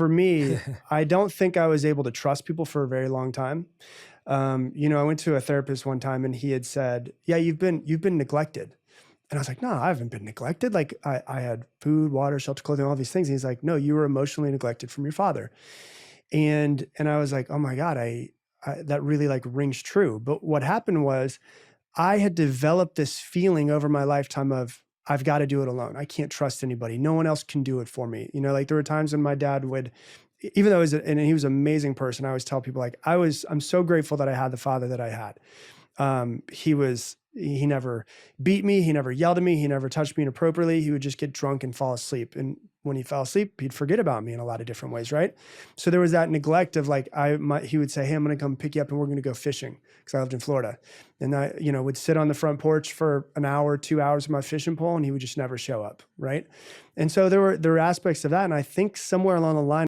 for me, I don't think I was able to trust people for a very long time. I went to a therapist one time and he had said, "Yeah, you've been neglected." And I was like, "No, I haven't been neglected. Like I had food, water, shelter, clothing, all these things." And he's like, "No, you were emotionally neglected from your father." And I was like, "Oh my God, I that really like rings true." But what happened was I had developed this feeling over my lifetime of I've got to do it alone. I can't trust anybody. No one else can do it for me. Like there were times when my dad would, even though and he was an amazing person, I always tell people like I'm so grateful that I had the father that I had. He never beat me. He never yelled at me. He never touched me inappropriately. He would just get drunk and fall asleep. And when he fell asleep, he'd forget about me in a lot of different ways. Right. So there was that neglect of like, he would say, "Hey, I'm going to come pick you up and we're going to go fishing." Cause I lived in Florida. And I, would sit on the front porch for an hour, 2 hours with my fishing pole and he would just never show up. Right. And so there were aspects of that. And I think somewhere along the line,